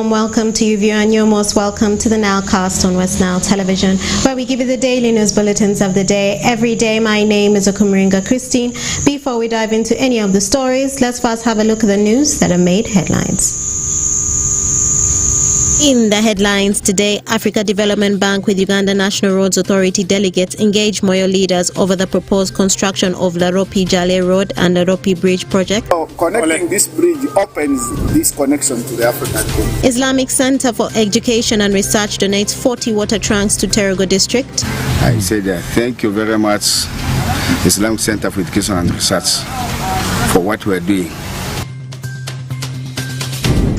warm welcome to you, viewer, and you're most welcome to the NILEcast on Westnile Television, where we give you the daily news bulletins of the day. Every day, my name is Okumuringa Christine. Before we dive into any of the stories, let's first have a look at the news that have made headlines. In the headlines today, Africa Development Bank with Uganda National Roads Authority delegates engage Moyo leaders over the proposed construction of Laropi-Jale Road and Laropi Bridge project. So connecting this bridge opens this connection to the African continent. Islamic Center for Education and Research donates 40 water trunks to Terego District. I said thank you very much, Islamic Center for Education and Research, for what we're doing.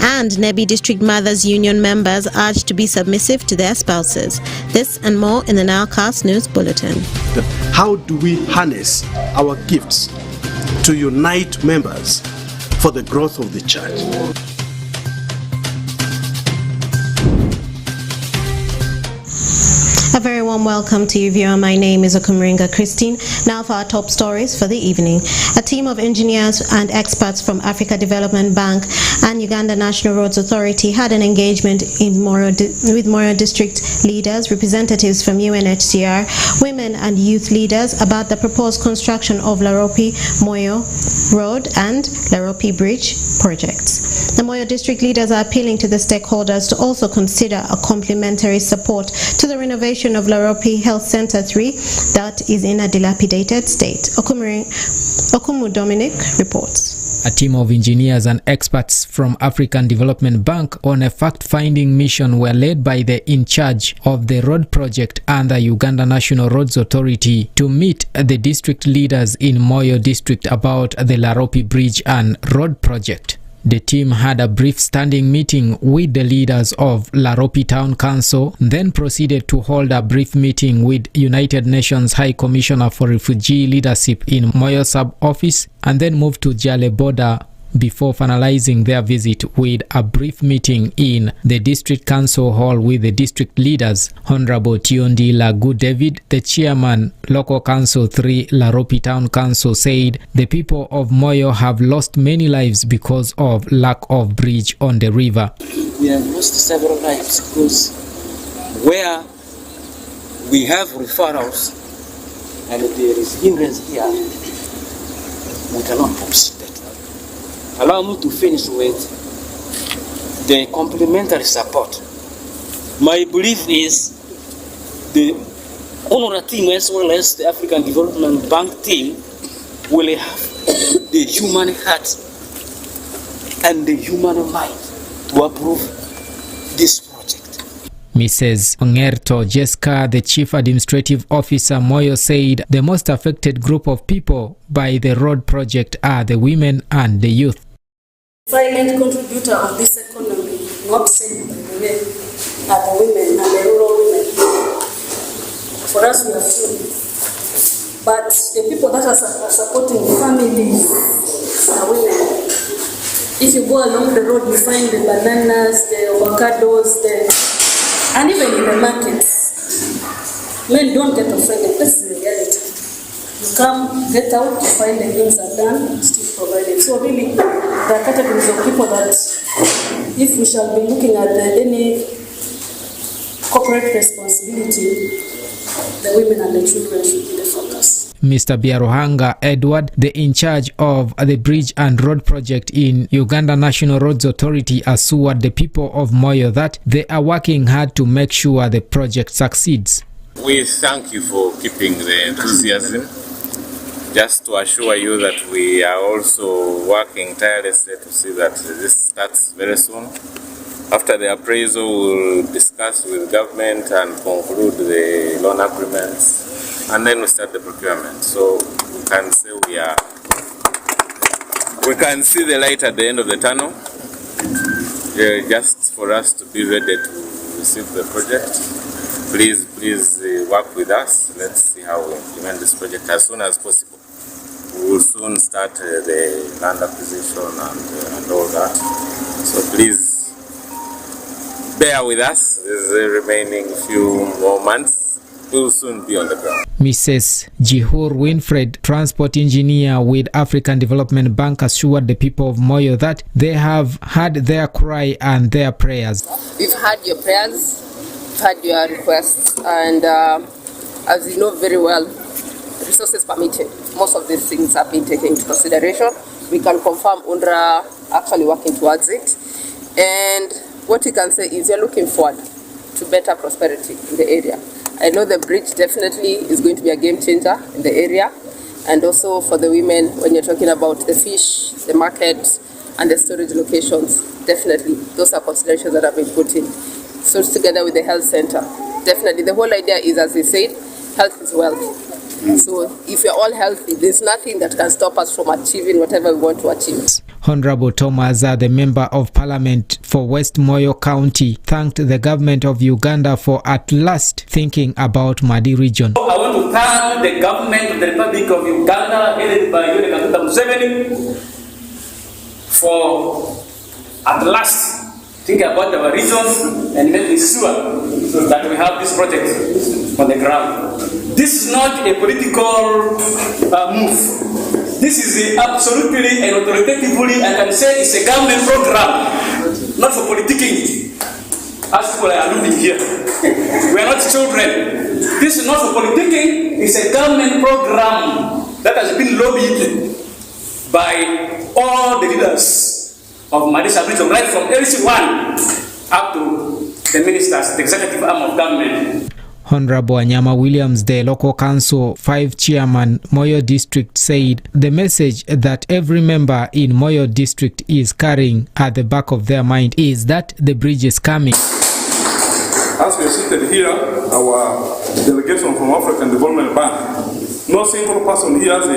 And Nebi District Mothers Union members urged to be submissive to their spouses. This and more in the NILEcast News Bulletin. How do we harness our gifts to unite members for the growth of the church? A very warm welcome to you, viewer. My name is Okumuringa Christine. Now for our top stories for the evening. A team of engineers and experts from Africa Development Bank and Uganda National Roads Authority had an engagement with Moyo district leaders, representatives from UNHCR, women and youth leaders about the proposed construction of Laropi-Moyo Road and Laropi Bridge projects. The Moyo district leaders are appealing to the stakeholders to also consider a complementary support to the renovation of Laropi Health Center 3 that is in a dilapidated state. Okumu Dominic reports. A team of engineers and experts from African Development Bank on a fact-finding mission were led by the in-charge of the road project and the Uganda National Roads Authority to meet the district leaders in Moyo district about the Laropi Bridge and road project. The team had a brief standing meeting with the leaders of Laropi Town Council, then proceeded to hold a brief meeting with United Nations High Commissioner for Refugee Leadership in Moyo sub-office, and then moved to Jale border before finalizing their visit with a brief meeting in the District Council Hall with the district leaders. Honorable Tiondi Lagu David, the chairman, Local Council 3, Laropi Town Council, said the people of Moyo have lost many lives because of lack of bridge on the river. We have lost several lives because where we have referrals and there is hindrance here, we cannot proceed. Allow me to finish with the complementary support. My belief is the Honora team as well as the African Development Bank team will have the human heart and the human mind to approve this project. Mrs. Ongerto Jessica, the Chief Administrative Officer Moyo, said the most affected group of people by the road project are the women and the youth. Silent contributor of this economy, not said by the way, are the women and the rural women. For us, we are few. But the people that are supporting families are women. If you go along the road, you find the bananas, the avocados, and even in the markets. Men don't get offended. That's the reality. You come, get out, you find the things are done, still provided. So really, there are categories of people that, if we shall be looking at any corporate responsibility, the women and the children should be the focus. Mr. Biaruhanga Edward, the in-charge of the bridge and road project in Uganda National Roads Authority, assured the people of Moyo that they are working hard to make sure the project succeeds. We thank you for keeping the enthusiasm. Just to assure you that we are also working tirelessly to see that this starts very soon. After the appraisal, we'll discuss with government and conclude the loan agreements, and then we start the procurement. So we can say we can see the light at the end of the tunnel. Just for us to be ready to receive the project. Please work with us. Let's see how we implement this project as soon as possible. We will soon start the land acquisition and all that. So please bear with us. There's the remaining few more months, we will soon be on the ground. Mrs. Jihur Winfred, transport engineer with African Development Bank, assured the people of Moyo that they have had their cry and their prayers. We've had your prayers, we've had your requests, and as you know very well, resources permitting, most of these things have been taken into consideration. We can confirm UNRWA actually working towards it. And what we can say is we're looking forward to better prosperity in the area. I know the bridge definitely is going to be a game changer in the area, and also for the women when you're talking about the fish, the market, and the storage locations. Definitely, those are considerations that have been put in. So together with the health center, definitely the whole idea is, as we said, health is wealth. So if we're all healthy, there's nothing that can stop us from achieving whatever we want to achieve. Honorable Thomas, the Member of Parliament for West Moyo County, thanked the government of Uganda for at last thinking about Madi region. I want to thank the government of the Republic of Uganda, headed by Yoweri Museveni, for at last thinking about our regions and making sure that we have this project on the ground. This is not a political move. This is absolutely and authoritatively, I can say, it's a government program, not for politicking. As people are alluding here, we are not children. This is not for politicking. It's a government program that has been lobbied by all the leaders of Madisa region, right from LC1 up to the ministers, the executive arm of government. Honorable Anyama Williams, the local council 5 chairman, Moyo district, said the message that every member in Moyo district is carrying at the back of their mind is that the bridge is coming. As we are seated here, our delegation from African Development Bank, no single person here has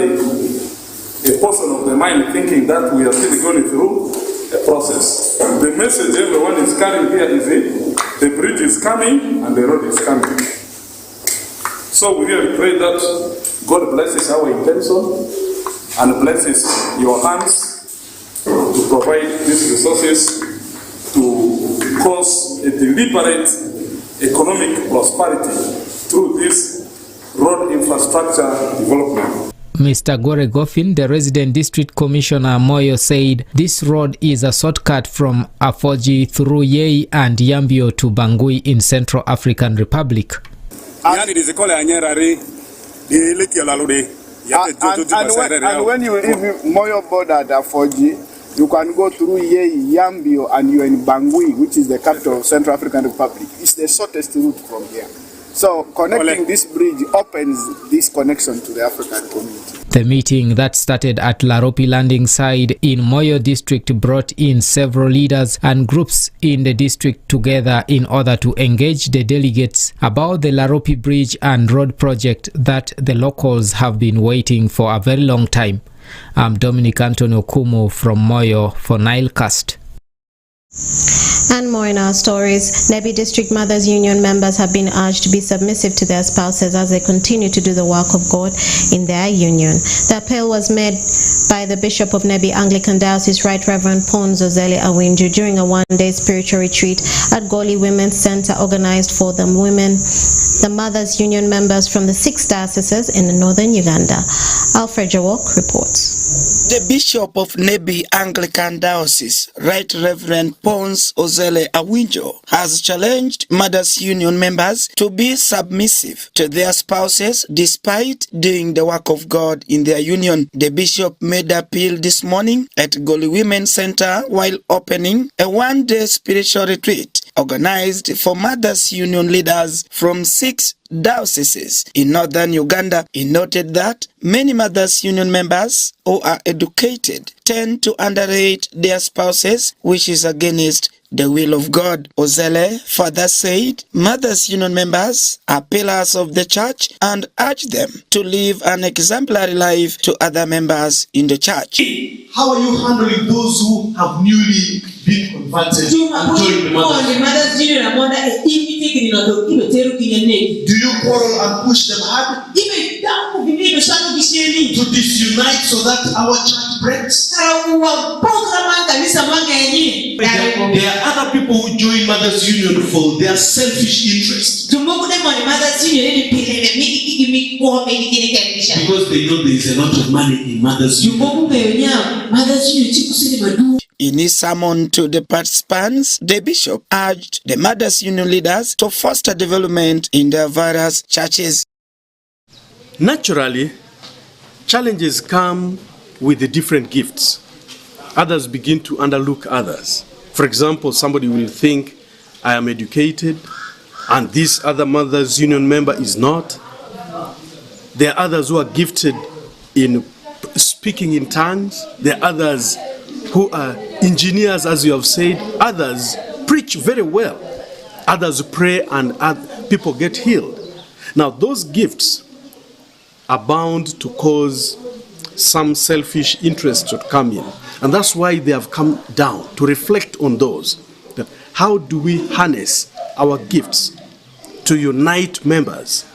a portion of the mind thinking that we are still going through a process. The message everyone is carrying here is the bridge is coming and the road is coming. So we really pray that God blesses our intention and blesses your hands to provide these resources to cause a deliberate economic prosperity through this road infrastructure development. Mr. Gore Goffin, the resident district commissioner Moyo, said this road is a shortcut from Afoji through Yei and Yambio to Bangui in Central African Republic. And when you leave Moyo border at Afoji, you can go through Yei, Yambio, and you're in Bangui, which is the capital of Central African Republic. It's the shortest route from here. So connecting this bridge opens this connection to the African community. The meeting that started at Laropi landing side in Moyo district brought in several leaders and groups in the district together in order to engage the delegates about the Laropi bridge and road project that the locals have been waiting for a very long time. I'm Dominic Antonio Kumo from Moyo for Nilecast. And more in our stories. Nebi District Mothers Union members have been urged to be submissive to their spouses as they continue to do the work of God in their union. The appeal was made by the Bishop of Nebi Anglican Diocese, Right Reverend Pons Ozele Awinju, during a one-day spiritual retreat at Goli Women's Center organized for the Mothers Union members from the 6 dioceses in northern Uganda. Alfred Jawok reports. The Bishop of Nebi Anglican Diocese, Right Reverend Pons Ozele Awinjo, has challenged Mothers Union members to be submissive to their spouses despite doing the work of God in their union. The Bishop made appeal this morning at Goli Women's Center while opening a one-day spiritual retreat organized for Mothers Union leaders from 6 dioceses in northern Uganda. He noted that many Mothers Union members who are educated tend to underrate their spouses, which is against the will of God. Ozele further said Mothers Union members are pillars of the church and urged them to live an exemplary life to other members in the church. How are you handling those who have newly been converted and joined the Mothers? Do you quarrel and push them hard to disunite so that our church breaks. There are other people who join Mothers Union for their selfish interest. Because they know there is a lot of money in Mothers Union. In his sermon to the participants, the bishop urged the Mothers Union leaders to foster development in their various churches. Naturally, challenges come with the different gifts. Others begin to underlook others. For example, somebody will think, I am educated, and this other Mothers Union member is not. There are others who are gifted in speaking in tongues. There are others who are engineers, as you have said. Others preach very well. Others pray and people get healed. Now, those gifts are bound to cause some selfish interest to come in. And that's why they have come down to reflect on those. That how do we harness our gifts to unite members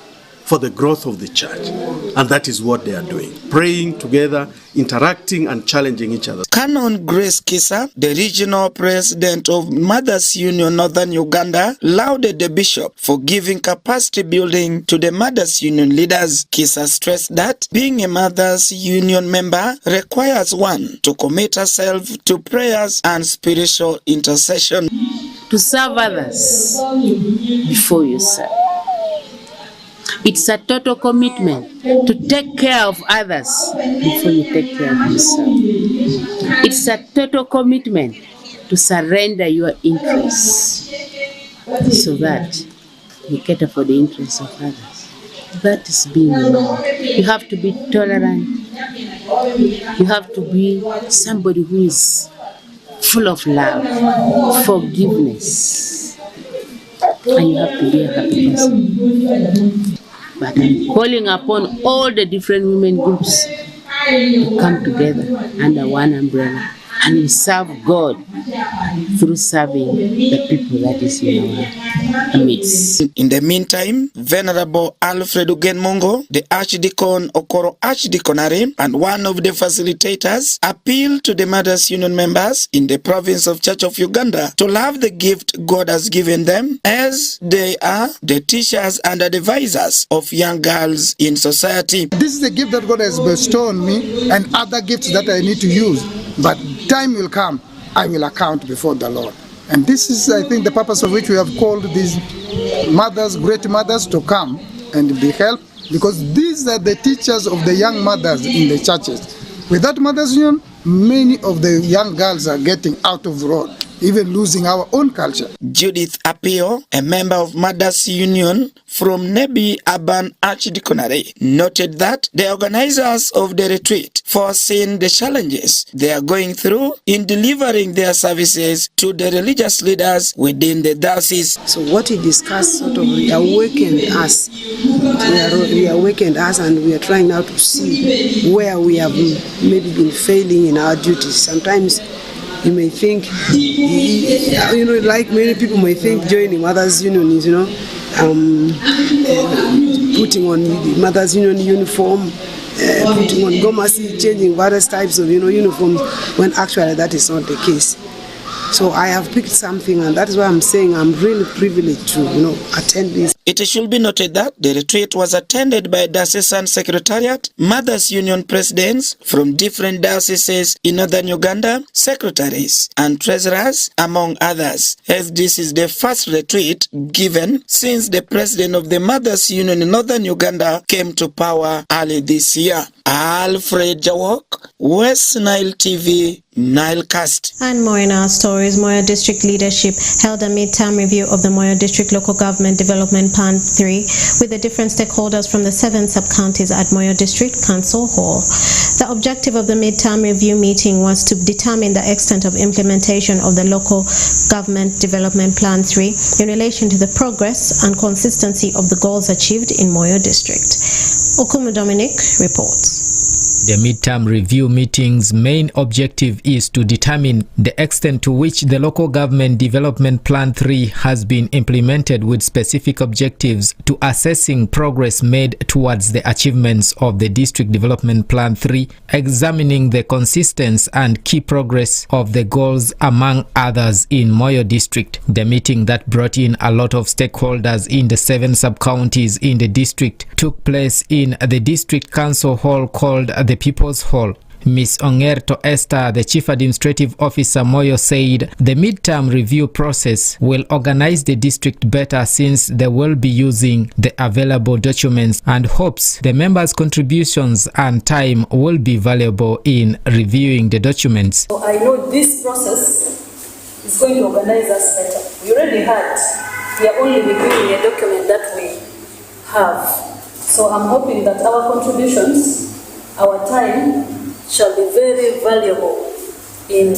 for the growth of the church? And that is what they are doing. Praying together, interacting and challenging each other. Canon Grace Kisa, the regional president of Mothers Union Northern Uganda, lauded the bishop for giving capacity building to the Mothers Union leaders. Kisa stressed that being a Mothers Union member requires one to commit herself to prayers and spiritual intercession. To serve others before you serve. It's a total commitment to take care of others before you take care of yourself. It's a total commitment to surrender your interests so that you cater for the interests of others. That is being a man. You have to be tolerant. You have to be somebody who is full of love, forgiveness, and you have to be a happy person. But I'm calling upon all the different women groups to come together under one umbrella and we serve God through serving the people that is in our midst. In the meantime, Venerable Alfred Ugenmongo, the Archdeacon Okoro Archdeaconary, and one of the facilitators, appealed to the Mothers Union members in the province of Church of Uganda to love the gift God has given them, as they are the teachers and advisors of young girls in society. This is the gift that God has bestowed on me and other gifts that I need to use. But time will come, I will account before the Lord. And this is, I think, the purpose of which we have called these mothers, great mothers, to come and be helped, because these are the teachers of the young mothers in the churches. Without Mothers Union, many of the young girls are getting out of the road, even losing our own culture. Judith Apio, a member of Mothers Union from Nebi Urban Archdeaconry, noted that the organizers of the retreat foreseeing the challenges they are going through in delivering their services to the religious leaders within the diocese. So what we discussed sort of reawakened us. Reawakened us, and we are trying now to see where we have maybe been failing in our duties. Sometimes you may think, like many people may think joining Mothers Union is, putting on the Mothers Union uniform, putting on gomasi, changing various types of, uniforms, when actually that is not the case. So I have picked something, and that is why I'm saying I'm really privileged to, attend this. It should be noted that the retreat was attended by Diocesan Secretariat, Mothers Union presidents from different dioceses in northern Uganda, secretaries and treasurers, among others, as this is the first retreat given since the president of the Mothers Union in northern Uganda came to power early this year. Alfred Jawok, Westnile TV, Nilecast. And more in our stories, Moyo District leadership held a mid-term review of the Moyo District Local Government Development Plan 3 with the different stakeholders from the 7 sub-counties at Moyo District Council Hall. The objective of the mid-term review meeting was to determine the extent of implementation of the Local Government Development Plan 3 in relation to the progress and consistency of the goals achieved in Moyo District. Okumu Dominic reports. The midterm review meeting's main objective is to determine the extent to which the Local Government Development Plan 3 has been implemented with specific objectives to assessing progress made towards the achievements of the District Development Plan 3, examining the consistency and key progress of the goals among others in Moyo District. The meeting that brought in a lot of stakeholders in the 7 sub-counties in the district took place in the District Council Hall called the People's Hall. Ms. Ongerto Esther, the Chief Administrative Officer Moyo, said the midterm review process will organize the district better since they will be using the available documents, and hopes the members' contributions and time will be valuable in reviewing the documents. So I know this process is going to organize us better. We already we are only reviewing a document that we have. So I'm hoping that our contributions, our time, shall be very valuable in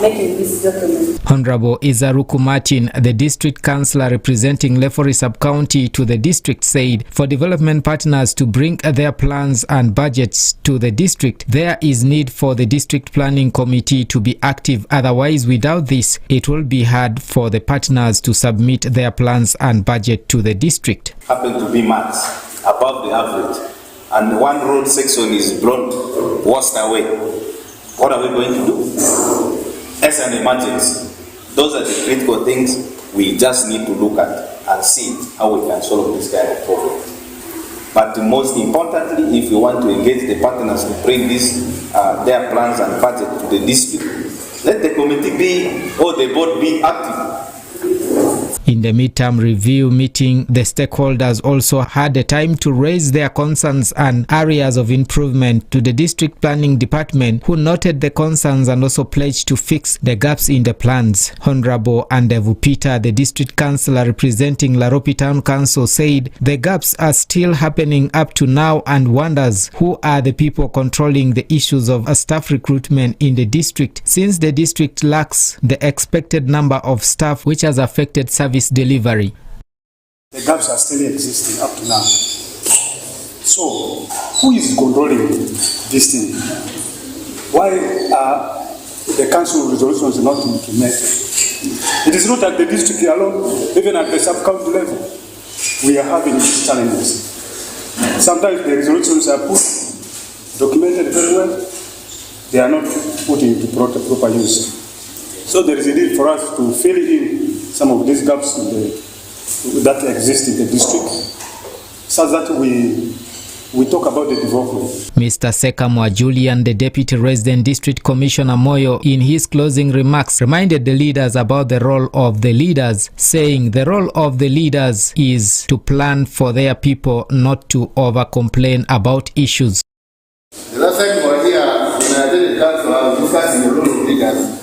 making this document. Honorable Izaruku Martin, the district councillor representing Lefori sub-county to the district, said for development partners to bring their plans and budgets to the district, there is need for the district planning committee to be active. Otherwise, without this, it will be hard for the partners to submit their plans and budget to the district. Happen to be marked above the average, and one road section is blown, washed away. What are we going to do? As an emergency, those are the critical things we just need to look at and see how we can solve this kind of problem. But most importantly, if you want to engage the partners to bring their plans and budget to the district, let the committee be, or the board be active. In the midterm review meeting, the stakeholders also had the time to raise their concerns and areas of improvement to the district planning department, who noted the concerns and also pledged to fix the gaps in the plans. Honorable Andevu Peter, the district councillor representing Laropi Town Council, said the gaps are still happening up to now and wonders who are the people controlling the issues of staff recruitment in the district, since the district lacks the expected number of staff, which has affected service delivery. The gaps are still existing up to now. So, who is controlling this thing? Why are the council resolutions not implemented? It is not at the district alone, even at the sub-county level. We are having these challenges. Sometimes the resolutions are documented very well, they are not put into proper use. So there is a need for us to fill in some of these gaps that exist in the district, so that we talk about the development. Mr. Sekamwa Julian, the Deputy Resident District Commissioner Moyo, in his closing remarks, reminded the leaders about the role of the leaders, saying the role of the leaders is to plan for their people, not to over-complain about issues. The last time we were here, when I attended the council, I was discussing the role of leaders.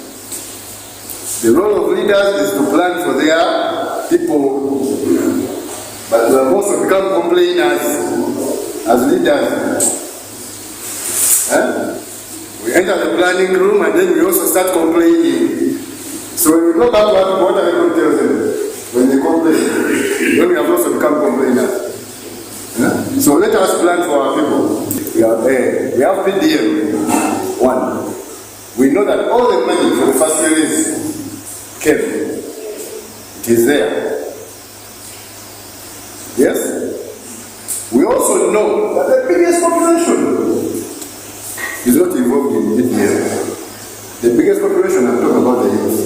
The role of leaders is to plan for their people, but we have also become complainers as leaders. We enter the planning room and then we also start complaining. So when we go back to what are we going to tell them when they complain? When we have also become complainers. So let us plan for our people. We have PDM 1. We know that all the money for the first release came. It is there. Yes? We also know that the biggest population is not involved in PDM. The biggest population, I'm talking about the youth.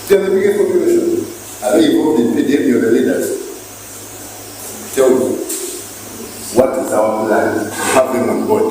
They are the biggest population. Are they involved in PDM or the leaders? Tell me, what is our plan to have them on board?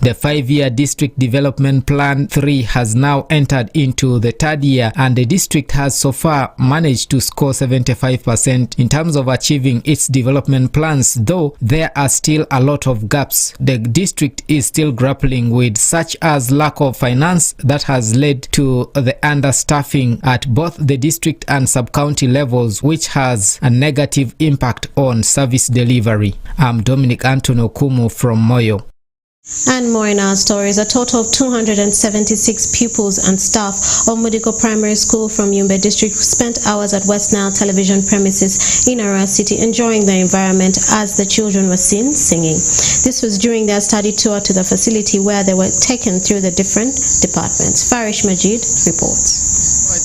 The 5-year District Development Plan 3 has now entered into the 3rd year, and the district has so far managed to score 75% in terms of achieving its development plans, though there are still a lot of gaps the district is still grappling with, such as lack of finance that has led to the understaffing at both the district and sub-county levels, which has a negative impact on service delivery. I'm Dominic Anton Okumu from Moyo. And more in our stories. A total of 276 pupils and staff of Mudigo Primary School from Yumbe District spent hours at Westnile television premises in Arua City enjoying the environment as the children were seen singing. This was during their study tour to the facility where they were taken through the different departments. Farish Majid reports.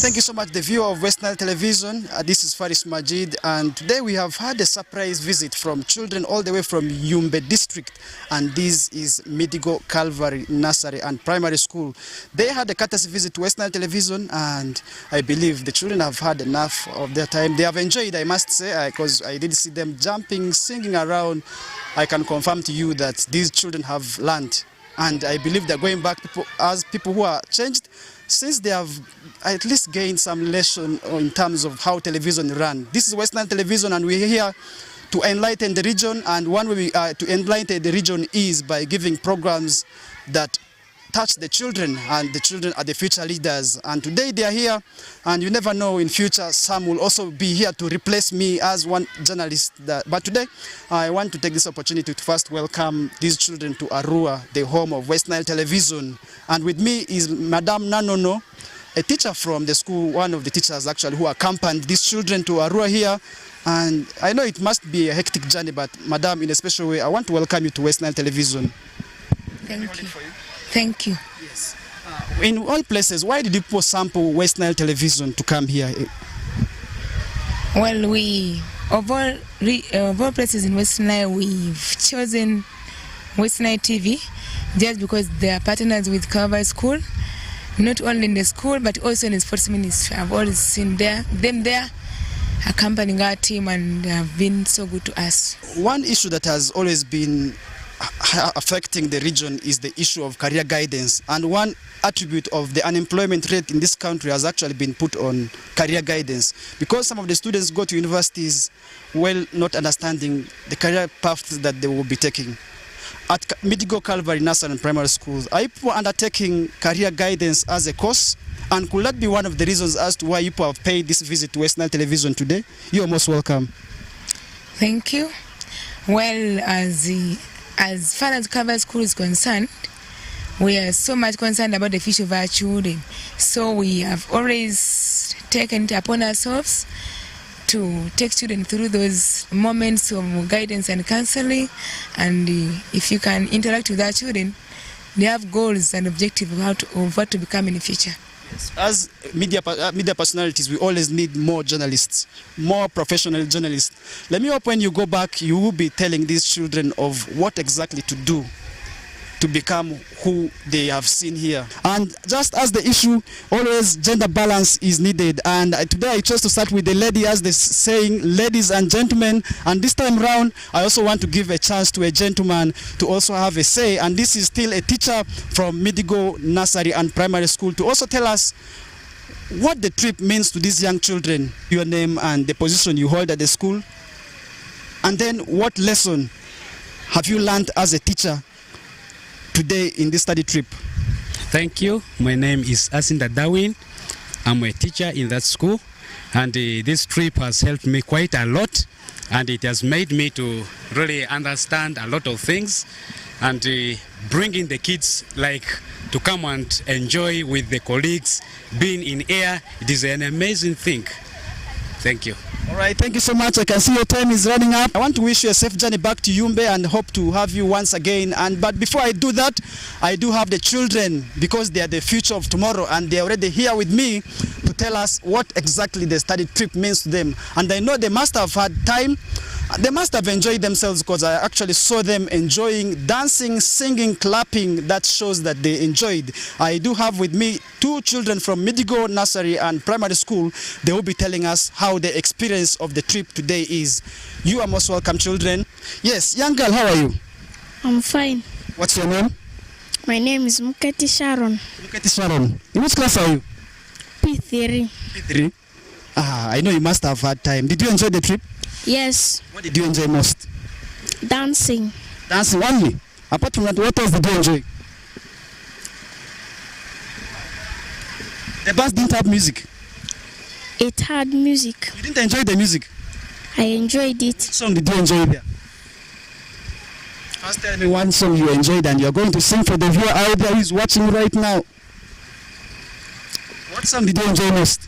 Thank you so much, the viewer of Westnile Television. This is Faris Majid, and today we have had a surprise visit from children all the way from Yumbe District, and this is Midigo Calvary Nursery and Primary School. They had a courtesy visit to Westnile Television, and I believe the children have had enough of their time. They have enjoyed, I must say, because I did see them jumping, singing around. I can confirm to you that these children have learned, and I believe they're going back as people who are changed, since they have at least gained some lesson in terms of how television run. This is Western Television, and we're here to enlighten the region, and one way to enlighten the region is by giving programs that touch the children, and the children are the future leaders. And today they are here, and you never know, in future some will also be here to replace me as one journalist. But today I want to take this opportunity to first welcome these children to Arua, the home of Westnile Television. And with me is Madame Nanono, a teacher from the school, one of the teachers actually who accompanied these children to Arua here. And I know it must be a hectic journey, but Madame, in a special way, I want to welcome you to Westnile Television. Thank you. Thank you. Yes. In all places, why did you people sample Westnile Television to come here? Well, of all places in Westnile, we've chosen Westnile TV just because they are partners with Calvary School, not only in the school but also in the sports ministry. I've always seen them there accompanying our team, and they have been so good to us. One issue that has always been affecting the region is the issue of career guidance, and one attribute of the unemployment rate in this country has actually been put on career guidance, because some of the students go to universities well not understanding the career paths that they will be taking. At Midigo Calvary Nursery and Primary Schools, are you undertaking career guidance as a course? And could that be one of the reasons as to why you have paid this visit to Westnile Television today? You are most welcome. Thank you. Well, as far as Calvary School is concerned, we are so much concerned about the future of our children. So we have always taken it upon ourselves to take children through those moments of guidance and counseling. And if you can interact with our children, they have goals and objectives of what to become in the future. Yes. As media personalities, we always need more journalists, more professional journalists. Let me hope when you go back, you will be telling these children of what exactly to do to become who they have seen here. And just as the issue, always gender balance is needed. And today I chose to start with the lady, as they're saying, ladies and gentlemen. And this time round, I also want to give a chance to a gentleman to also have a say. And this is still a teacher from Midigo Nursery and Primary School to also tell us what the trip means to these young children, your name and the position you hold at the school. And then what lesson have you learned as a teacher today in this study trip? Thank you. My name is Asinda Darwin. I'm a teacher in that school, and this trip has helped me quite a lot, and it has made me to really understand a lot of things, and bringing the kids to come and enjoy with the colleagues, being in air, it is an amazing thing. Thank you. All right, thank you so much. I can see your time is running up. I want to wish you a safe journey back to Yumbe and hope to have you once again. But before I do that, I do have the children, because they are the future of tomorrow, and they are already here with me to tell us what exactly the study trip means to them. And I know they must have had time. They must have enjoyed themselves, because I actually saw them enjoying dancing, singing, clapping. That shows that they enjoyed. I do have with me two children from Midigo Nursery and Primary School. They will be telling us how the experience of the trip today is. You are most welcome, children. Yes, young girl, how are you? I'm fine. What's your name? My name is Muketi Sharon. Muketi Sharon. In which class are you? P3. P3? I know you must have had time. Did you enjoy the trip? Yes. What did you enjoy most? Dancing. Dancing only? Apart from that, what else did you enjoy? The bus didn't have music. It had music. You didn't enjoy the music? I enjoyed it. What song did you enjoy there? First, tell me one song you enjoyed and you're going to sing for the viewer out there who is watching right now. What song did you enjoy most?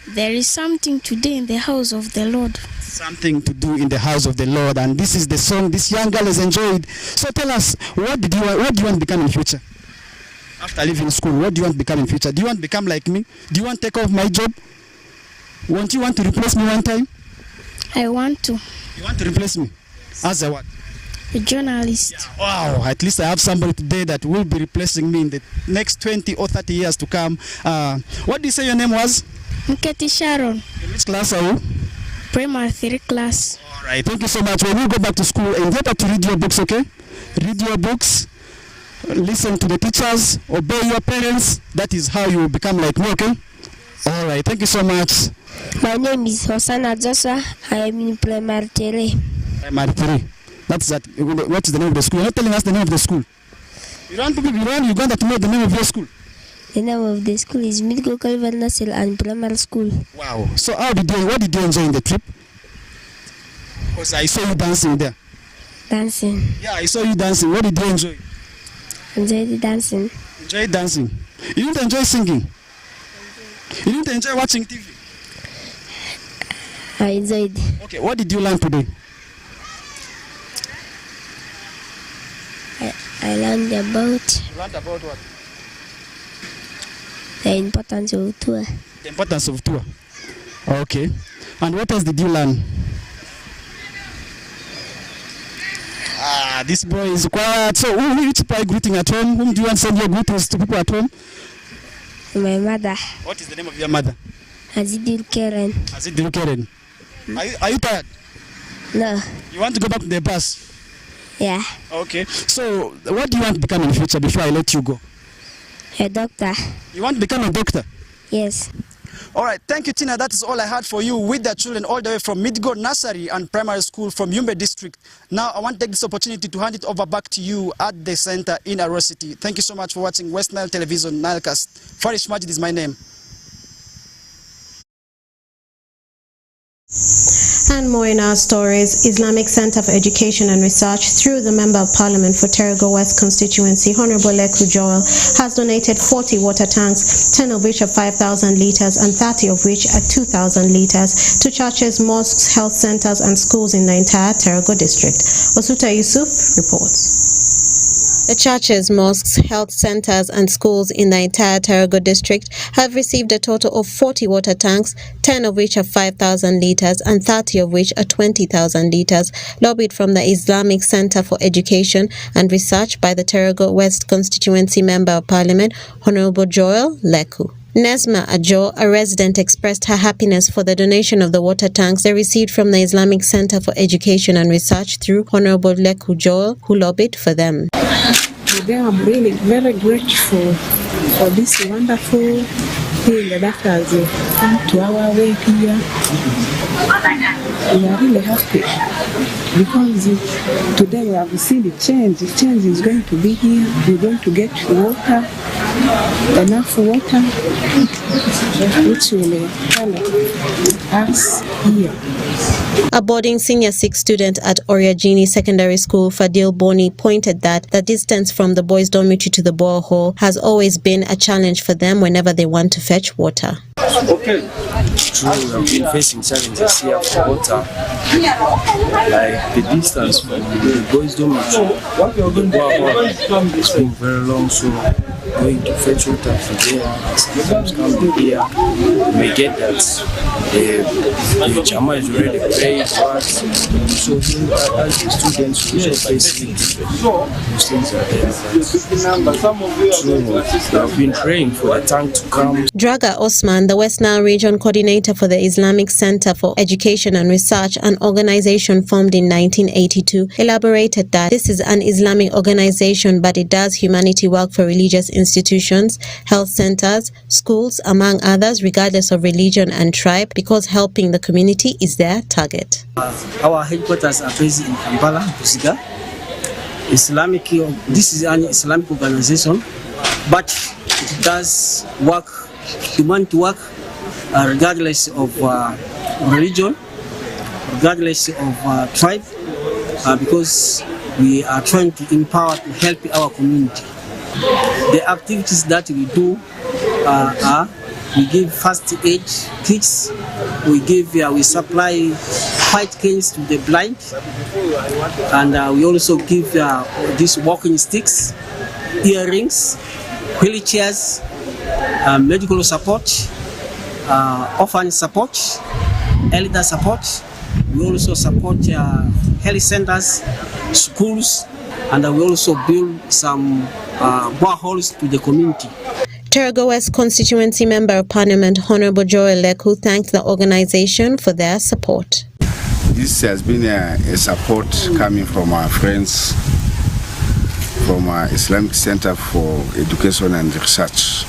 There is something to do in the house of the Lord. Something to do in the house of the Lord, and this is the song this young girl has enjoyed. So tell us, what do you want to become in future? After leaving school, what do you want to become in future? Do you want to become like me? Do you want to take off my job? Won't you want to replace me one time? I want to. You want to replace me? As a what? A journalist. Wow, at least I have somebody today that will be replacing me in the next 20 or 30 years to come. What do you say your name was? Nketi Sharon. In which class are you? Primary 3 class. All right, thank you so much. When you go back to school, endeavor to read your books, okay? Read your books, listen to the teachers, obey your parents. That is how you will become like me, okay? All right, thank you so much. My name is Hosanna Joshua. I am in primary 3. Primary 3. That's that. What is the name of the school? You're not telling us the name of the school. You want Uganda to know the name of your school? The name of the school is Midgo Calvary Nursery and Primary School. Wow. So what did you enjoy in the trip? Because I saw you dancing there. Dancing. Yeah, I saw you dancing. What did you enjoy? Enjoyed the dancing. Enjoyed dancing. You didn't enjoy singing? You didn't enjoy watching TV? I enjoyed. Okay, what did you learn today? I learned about... You learned about what? The importance of tour. The importance of tour. Okay. And what else did you learn? This boy is quiet. So which people are you greeting at home? Whom do you want to send your greetings to people at home? My mother. What is the name of your mother? Azidil Karen. Azidil Karen. Are you tired? No. You want to go back to the bus? Yeah. Okay. So what do you want to become in the future before I let you go? A doctor. You want to become a doctor? Yes. All right, thank you, Tina. That is all I had for you with the children all the way from Midgo Nursery and Primary School from Yumbe District. Now, I want to take this opportunity to hand it over back to you at the center in Arua City. Thank you so much for watching West Nile Television, Nilecast. Farish Majid is my name. And more in our stories. Islamic Center for Education and Research, through the Member of Parliament for Terego West constituency, Honorable Leku Joel, has donated 40 water tanks, 10 of which are 5,000 litres and 30 of which are 2,000 litres, to churches, mosques, health centres and schools in the entire Terego district. Osuta Yusuf reports. The churches, mosques, health centers and schools in the entire Terego district have received a total of 40 water tanks, 10 of which are 5,000 litres and 30 of which are 20,000 litres, lobbied from the Islamic Center for Education and Research by the Terego West constituency Member of Parliament, Honorable Joel Leku. Nesma Ajo, a resident, expressed her happiness for the donation of the water tanks they received from the Islamic Center for Education and Research through Honorable Leku Joel, who lobbied for them. Today I'm really very grateful for this wonderful thing that has come to our way here. We are really happy because today we have seen the change. The change is going to be here. We're going to get water, enough water, which will help us here. A boarding senior 6 student at Oriagini Secondary School, Fadil Boni, pointed that the distance from the boys' dormitory to the borehole has always been a challenge for them whenever they want to fetch water. Okay. True, we have been facing challenges here for water, like the distance from the boys' dormitory to the borehole has been very long, so going to fetch water from there, sometimes come here, we may get that the Jama is already paid for us, so as the students we also face those things are there. So we have been praying for the tank to come. Draga Osman, the West Nile Region Coordinator for the Islamic Center for Education and Research, an organization formed in 1982, elaborated that this is an Islamic organization, but it does humanity work for religious institutions, health centers, schools, among others, regardless of religion and tribe, because helping the community is their target. Our headquarters are based in Kampala, Busiga. This is an Islamic organization, but it does work, humanity work, regardless of religion, regardless of tribe, because we are trying to empower to help our community. The activities that we do are we give first aid kits, we supply white canes to the blind, and we also give these walking sticks, earrings, wheelchairs, medical support, orphan support, elder support. We also support health centers, schools, and we also build some boreholes to the community. Tergo West Constituency Member of Parliament Honorable Joel Leku thanked the organization for their support. This has been a support coming from our friends from Islamic Center for Education and Research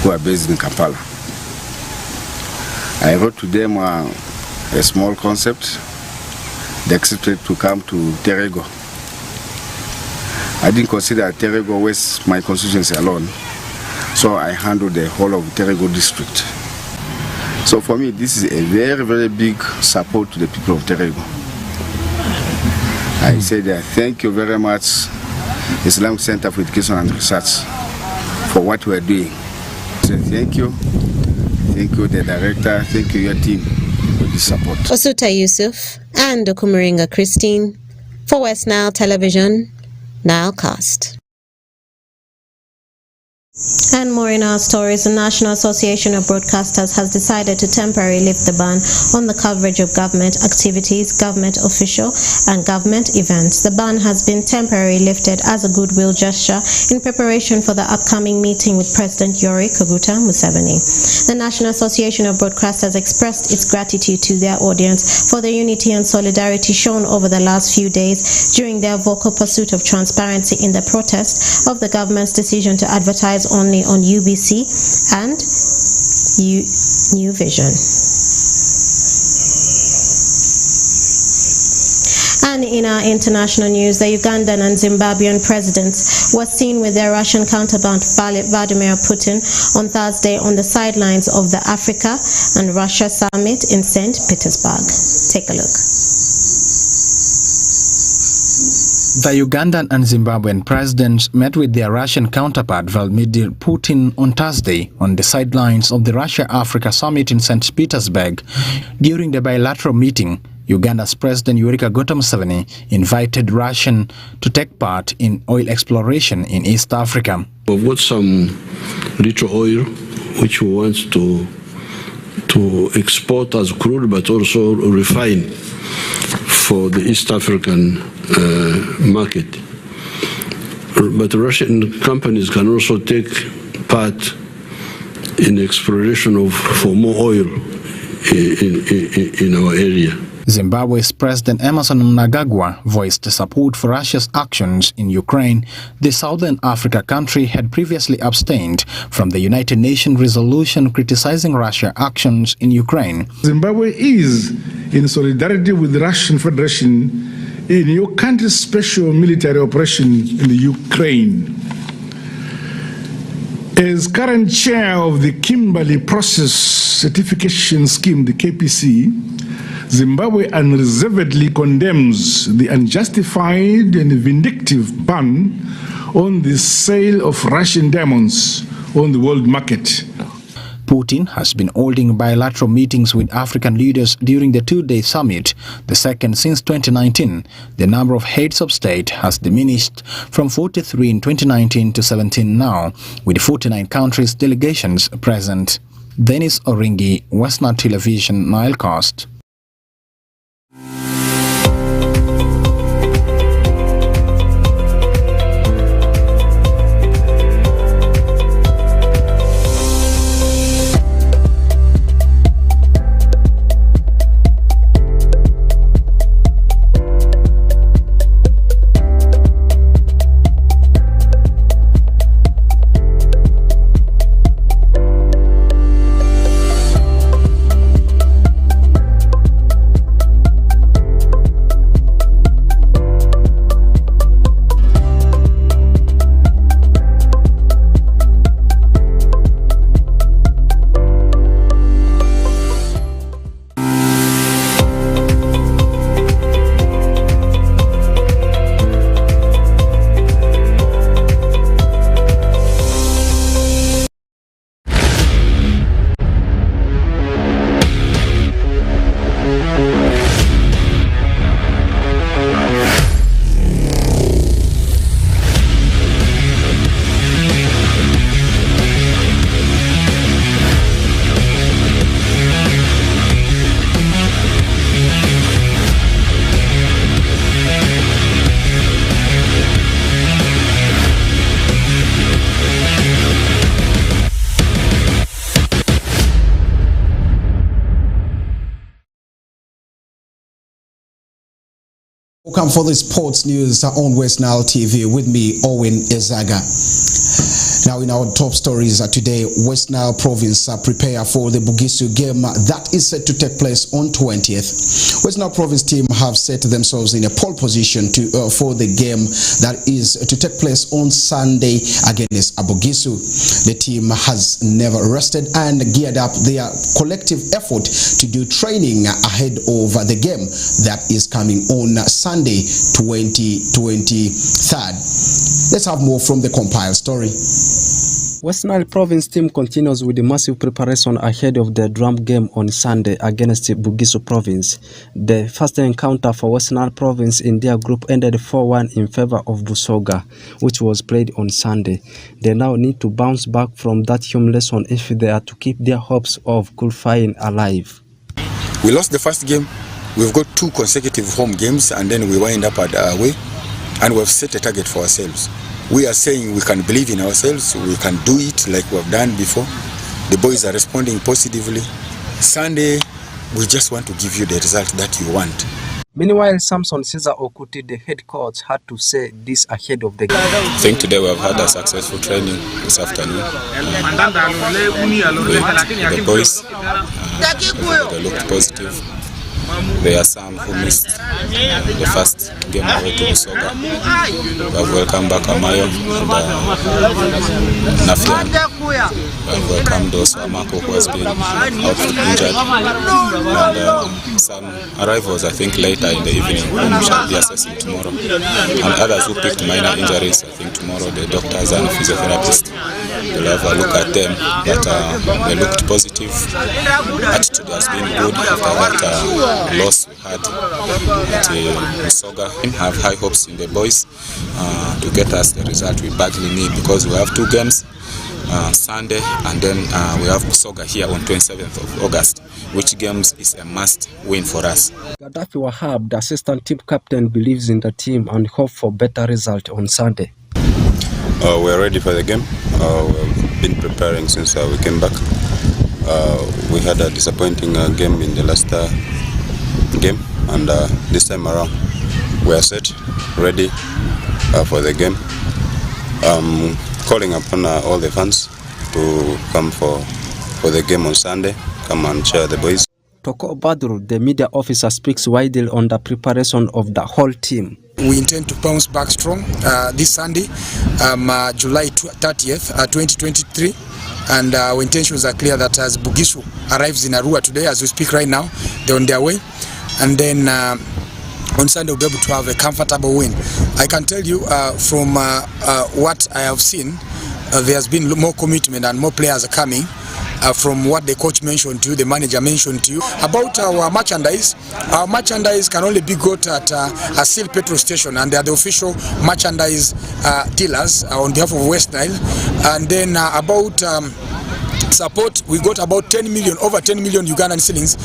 who are based in Kampala. I wrote to them a small concept. They accepted to come to Terego. I didn't consider Terego West my constituency alone, so I handled the whole of Terego district. So for me, this is a very, very big support to the people of Terego. I said thank you very much, Islamic Center for Education and Research, for what we are doing. So thank you, the director, thank you, your team, for the support. Osuta Yusuf and Okumuringa Christine for Westnile Television, Nilecast. And more in our stories, the National Association of Broadcasters has decided to temporarily lift the ban on the coverage of government activities, government official and government events. The ban has been temporarily lifted as a goodwill gesture in preparation for the upcoming meeting with President Yoweri Kaguta Museveni. The National Association of Broadcasters expressed its gratitude to their audience for the unity and solidarity shown over the last few days during their vocal pursuit of transparency in the protest of the government's decision to advertise only on UBC and New Vision. And in our international news, the Ugandan and Zimbabwean presidents were seen with their Russian counterpart Vladimir Putin on Thursday on the sidelines of the Africa and Russia summit in St. Petersburg. Take a look. The Ugandan and Zimbabwean presidents met with their Russian counterpart Vladimir Putin on Thursday on the sidelines of the Russia-Africa summit in St. Petersburg. During the bilateral meeting, Uganda's President Yoweri Kaguta Museveni invited Russia to take part in oil exploration in East Africa. We've got some little oil which we want to export as crude but also refine for the East African market. But Russian companies can also take part in exploration for more oil in our area. Zimbabwe's President Emmerson Mnangagwa voiced support for Russia's actions in Ukraine. The Southern Africa country had previously abstained from the United Nations resolution criticizing Russia's actions in Ukraine. Zimbabwe is in solidarity with the Russian Federation in your country's special military operation in the Ukraine. As current chair of the Kimberley Process Certification Scheme, the KPC, Zimbabwe unreservedly condemns the unjustified and vindictive ban on the sale of Russian diamonds on the world market. Putin has been holding bilateral meetings with African leaders during the two-day summit, the second since 2019. The number of heads of state has diminished from 43 in 2019 to 17 now, with 49 countries' delegations present. Dennis Oringi, Westnile Television, Nilecast. Welcome for the sports news on Westnile TV with me, Owen Ezaga. Now in our top stories today, Westnile province prepare for the Bugisu game that is set to take place on 20th. Westnile province team have set themselves in a pole position for the game that is to take place on Sunday against Bugisu. The team has never rested and geared up their collective effort to do training ahead of the game that is coming on Sunday, 23rd. Let's have more from the compiled story. Westnile province team continues with the massive preparation ahead of the drum game on Sunday against Bugisu province. The first encounter for Westnile province in their group ended 4-1 in favor of Busoga, which was played on Sunday. They now need to bounce back from that humiliation if they are to keep their hopes of qualifying alive. We lost the first game. We've got 2 consecutive home games and then we wind up at away, and we've set a target for ourselves. We are saying we can believe in ourselves, we can do it like we've done before. The boys are responding positively. Sunday, we just want to give you the result that you want. Meanwhile, Samson Caesar Okuti, the head coach, had to say this ahead of the game. I think today we have had a successful training this afternoon. The boys, they looked positive. There are some who missed the first game away to Busoga. We have welcomed back Amayo and Nafian. We have welcomed those Amako who has been out injured. And some arrivals, I think, later in the evening, whom we shall be assessing tomorrow. And others who picked minor injuries, I think tomorrow the doctors and physiotherapists will have a look at them. But they looked positive. Attitude has been good after that loss we had at Busoga. We have high hopes in the boys to get us the result we badly need, because we have 2 games, Sunday and then we have Busoga here on 27th of August, which games is a must win for us. Gaddafi Wahab, the assistant team captain, believes in the team and hope for better result on Sunday. We're ready for the game. We've been preparing since we came back. We had a disappointing game in the last game, and this time around we are set, ready for the game. Calling upon all the fans to come for the game on Sunday, come and cheer the boys. Toko Badru, the media officer, speaks widely on the preparation of the whole team. We intend to bounce back strong this Sunday, July 30th, 2023. And our intentions are clear that as Bugisu arrives in Arua today, as we speak right now, they're on their way. And then on Sunday we'll be able to have a comfortable win. I can tell you from what I have seen, there has been more commitment and more players are coming. From what the coach mentioned to you, the manager mentioned to you. About our merchandise can only be got at a Seal petrol station, and they are the official merchandise dealers on behalf of Westnile. And then about support, we got about 10 million, over 10 million Ugandan shillings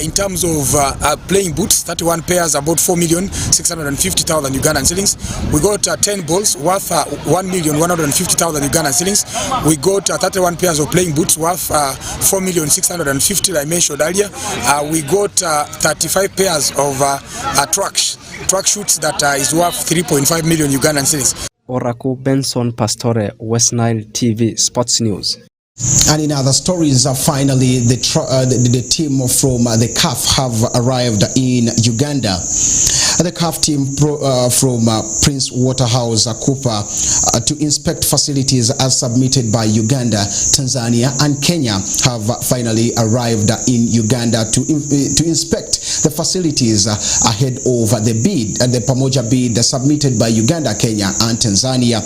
in terms of playing boots, 31 pairs, about 4,650,000 Ugandan shillings. We got 10 balls worth 1,150,000 Ugandan shillings. We got 31 pairs of playing boots worth 4,650,000 I mentioned earlier. We got 35 pairs of track shoots that is worth 3.5 million Ugandan shillings. Oracle Benson Pastore, Westnile TV Sports News. And in other stories, finally, the team from the CAF have arrived in Uganda. The CAF team from Prince Waterhouse, Cooper, to inspect facilities as submitted by Uganda, Tanzania, and Kenya have finally arrived in Uganda to inspect the facilities ahead of the bid, the Pamoja bid submitted by Uganda, Kenya, and Tanzania.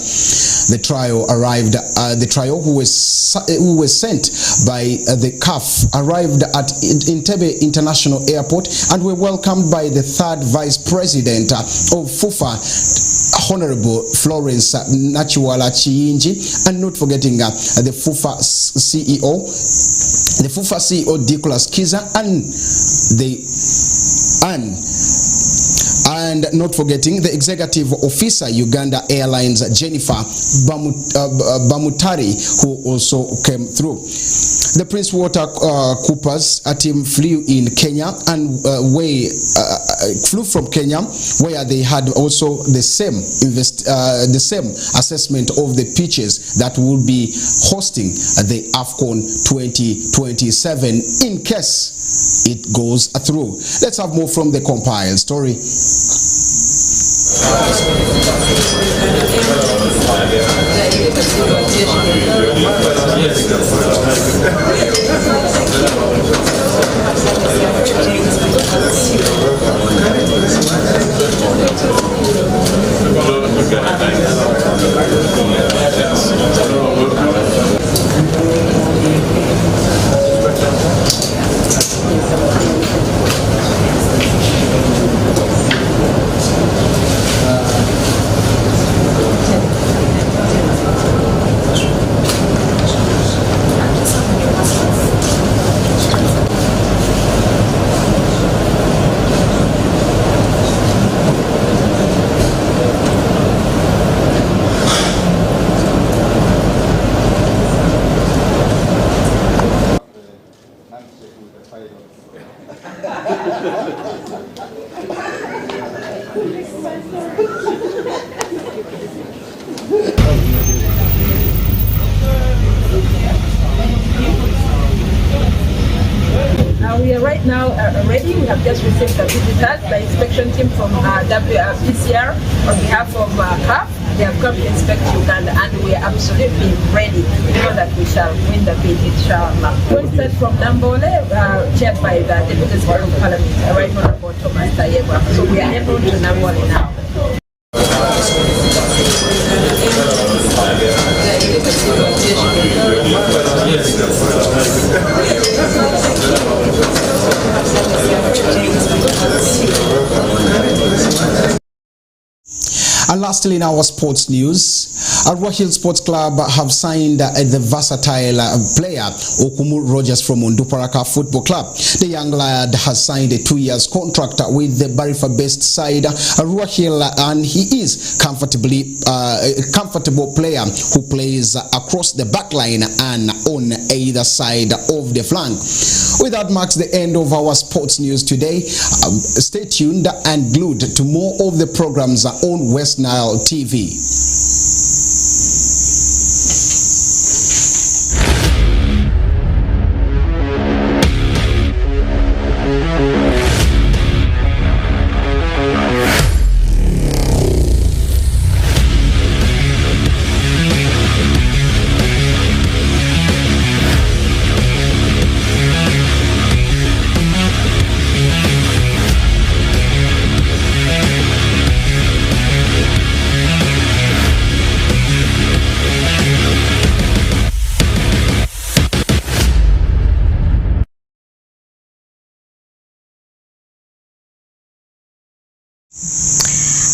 The trio arrived. The trio who was sent by the CAF arrived at Entebbe International Airport and were welcomed by the 3rd Vice President of FUFA, Honorable Florence Nachiwala Chiyinji, and not forgetting the FUFA CEO Nicholas Kiza and And not forgetting the executive officer, Uganda Airlines, Jennifer Bamutari, who also came through. The Prince Water Coopers team flew in Kenya and flew from Kenya, where they had also the same assessment of the pitches that will be hosting the AFCON 2027 in case it goes through. Let's have more from the compiled story. We are right now ready. We have just received the visitors, the inspection team from PCR on behalf of CAF. They have come to inspect Uganda, and we are absolutely ready to know that we shall win the bid, inshallah. We'll start from Nambole, chaired by the Deputy Speaker of Parliament, Right Honorable Thomas Tayebwa. So we are able to Nambole now. And lastly, in our sports news, Arua Hill Sports Club have signed the versatile player Okumu Rogers from Onduparaka Football Club. The young lad has signed a 2-year contract with the Barifa-based side Arua Hill, and he is a comfortable player who plays across the back line and on either side of the flank. With that marks the end of our sports news today. Stay tuned and glued to more of the programs on Westnile TV.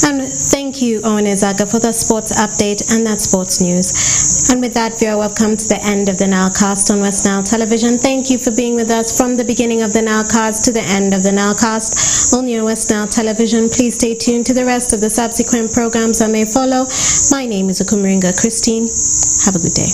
And thank you, Owen Ezaga, for the sports update and that sports news. And with that, we are welcome to the end of the Nilecast on Westnile Television. Thank you for being with us from the beginning of the Nilecast to the end of the Nilecast. Only on Westnile Television. Please stay tuned to the rest of the subsequent programs that may follow. My name is Okumringa Christine. Have a good day.